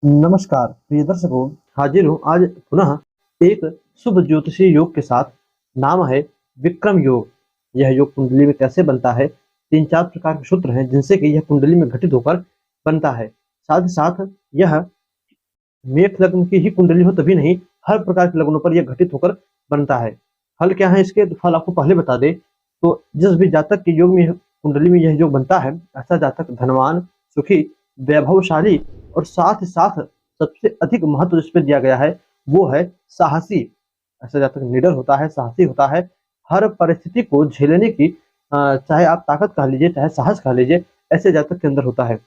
नमस्कार प्रिय दर्शकों। हाजिर हूँ आज पुनः एक शुभ ज्योतिषीय योग के साथ। नाम है विक्रम योग। यह योग कुंडली में कैसे बनता है, तीन चार प्रकार के सूत्र हैं जिनसे कि यह कुंडली में घटित होकर बनता है। साथ ही साथ यह मेष लग्न की ही कुंडली हो तभी नहीं, हर प्रकार के लग्नों पर यह घटित होकर बनता है। फल क्या है इसके, तो फल आपको पहले बता दे तो जिस भी जातक के योग में कुंडली में यह योग बनता है, ऐसा जातक धनवान, सुखी, वैभवशाली और साथ ही साथ सबसे अधिक महत्व जिस पे दिया गया है वो है साहसी। ऐसा जातक निडर होता है, साहसी होता है, हर परिस्थिति को झेलने की चाहे आप ताकत कह लीजिए चाहे साहस कह लीजिए, ऐसे जातक के अंदर होता है।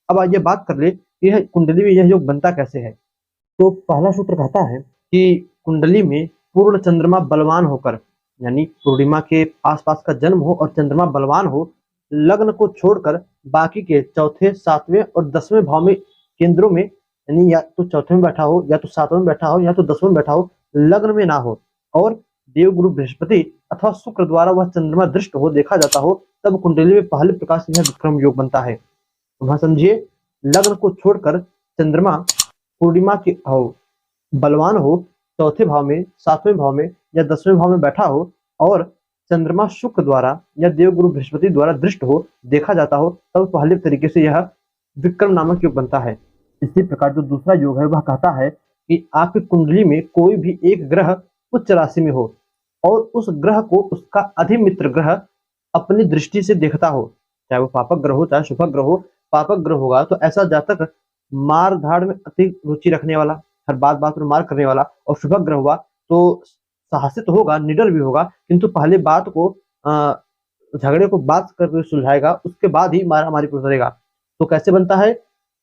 अब आइए बात कर ले कि यह कुंडली में यह योग बनता कैसे है। तो पहला सूत्र कहता है कि कुंडली में पूर्ण चंद्रमा बलवान होकर, यानी पूर्णिमा के आसपास का जन्म हो और चंद्रमा बलवान हो, लग्न को छोड़कर बाकी के चौथे, सातवें और 10वें भाव में केंद्रों में, यानी या तो चौथे में बैठा हो या तो सातवें में बैठा हो या तो 10वें में बैठा हो, लग्न में ना हो और देवगुरु बृहस्पति अथवा शुक्र द्वारा वह चंद्रमा दृष्ट हो, देखा जाता हो, तब कुंडली में पहले प्रकार से यह विक्रम योग बनता है। वहां समझिए, लग्न को छोड़कर चंद्रमा पूर्णिमा की हो, बलवान हो, चौथे भाव में, सातवें भाव में या 10वें भाव में बैठा हो और चंद्रमा शुक्र द्वारा या देवगुरु बृहस्पति द्वारा दृष्ट हो, देखा जाता हो, तब पहले तरीके से यह विक्रम नामक योग बनता है। इसी प्रकार जो दूसरा योग है वह कहता है कि आपकी कुंडली में कोई भी एक ग्रह उच्च राशि में हो और उस ग्रह को उसका अधिमित्र ग्रह अपनी दृष्टि से देखता हो, चाहे वो पापक ग्रह हो चाहे शुभक ग्रह हो। पापक ग्रह होगा तो ऐसा जातक मार धाड़ में अति रुचि रखने वाला, हर बात बात में मार करने वाला, और शुभक ग्रह हुआ तो साहसी तो होगा, निडर भी होगा, किंतु पहले बात को झगड़े को बात करके सुलझाएगा, उसके बाद ही मारामारी पर उतरेगा। तो कैसे बनता है,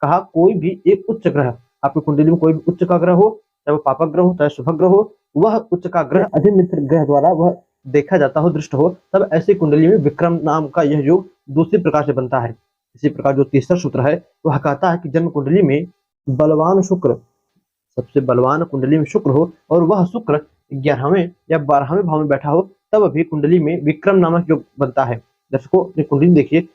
कहा कोई भी एक उच्च ग्रह, आपकी कुंडली में कोई भी उच्च का ग्रह हो, चाहे वो पापक ग्रह हो चाहे शुभक ग्रह हो, वह उच्च का ग्रह अधिमित्र ग्रह द्वारा वह देखा जाता हो, दृष्ट हो, तब ऐसी कुंडली में विक्रम नाम का यह योग दूसरी प्रकार से बनता है। इसी प्रकार जो तीसरा सूत्र है वह कहता है कि जन्म कुंडली में बलवान शुक्र, सबसे बलवान कुंडली में शुक्र हो और वह शुक्र 11वें या 12वें भाव में बैठा हो, तब भी कुंडली में विक्रम नामक योग बनता है। दर्शकों अपनी कुंडली देखिए,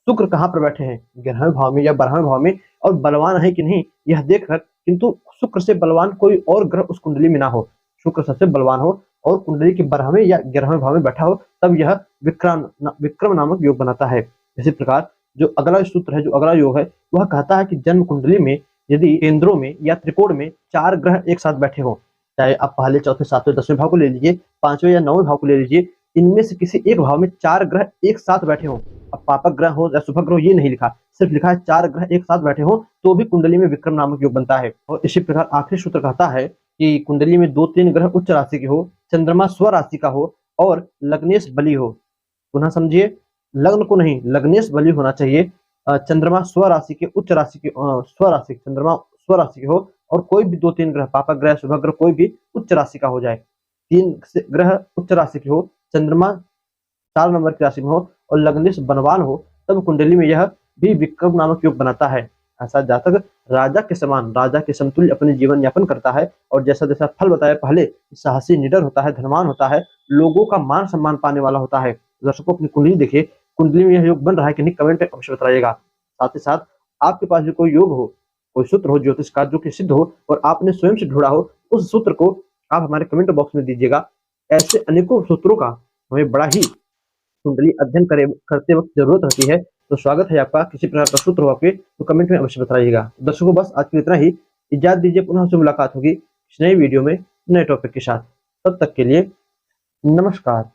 शुक्र कहाँ पर बैठे हैं, 11वें भाव में या 12वें भाव में, और बलवान है कि नहीं यह देखकर, किंतु शुक्र से बलवान कोई और ग्रह उस कुंडली में ना हो, शुक्र सबसे बलवान हो और कुंडली के 12वें या 11वें भाव में बैठा हो, तब यह विक्रम नामक योग बनाता है। इसी प्रकार जो अगला सूत्र है, जो अगला योग है, वह कहता है कि जन्म कुंडली में यदि केंद्रों में या त्रिकोण में 4 ग्रह एक साथ बैठे हों, चाहे आप पहले, चौथे, सातवें, 10वें भाव को ले लीजिए, 5वें या 9वें भाव को ले लीजिए, इनमें से किसी एक भाव में 4 ग्रह एक साथ बैठे हों, अब पापक ग्रह हो या शुभक ग्रह हो ये नहीं लिखा, सिर्फ लिखा है 4 ग्रह एक साथ बैठे हों, तो भी कुंडली में विक्रम नामक योग बनता है। और इसी प्रकार आखिरी सूत्र कहता है कि कुंडली में 2-3 ग्रह उच्च राशि के हो, चंद्रमा स्व राशि का हो और लग्नेश बली हो। पुनः समझिए, लग्न को नहीं, लग्नेश बली होना चाहिए। चंद्रमा स्व राशि के, उच्च राशि के, स्व राशि चंद्रमा स्व राशि के हो और कोई भी 2-3 ग्रह, पापक ग्रह, शुभ ग्रह, कोई भी उच्च राशि का हो जाए। 3 ग्रह उच्च राशि के हो, चंद्रमा 4 नंबर की राशि में हो और लग्नेश बलवान हो, तब कुंडली में यह भी विक्रम नामक योग बनाता है। ऐसा जातक राजा के समान, राजा के समतुल्य अपने जीवन यापन करता है और जैसा जैसा फल बताया पहले, साहसी, निडर होता है, धनवान होता है, लोगों का मान सम्मान पाने वाला होता है। दर्शकों अपनी कुंडली देखिए, कुंडली में यह योग बन रहा है कि नहीं, कमेंट में अवश्य बताइएगा। साथ ही साथ आपके पास भी कोई योग हो, कोई सूत्र हो ज्योतिष का जो कि सिद्ध हो और आपने स्वयं से ढूंढा हो, उस सूत्र को आप हमारे कमेंट बॉक्स में दीजिएगा। ऐसे अनेकों सूत्रों का हमें बड़ा ही कुंडली अध्ययन करते वक्त जरूरत होती है, तो स्वागत है आपका। किसी प्रकार का सूत्र हो आपके तो कमेंट में अवश्य बताइएगा। दर्शकों बस आज के इतना ही, इजाजत दीजिए, पुनः से मुलाकात होगी इस नई वीडियो में नए टॉपिक के साथ। तब तक के लिए नमस्कार।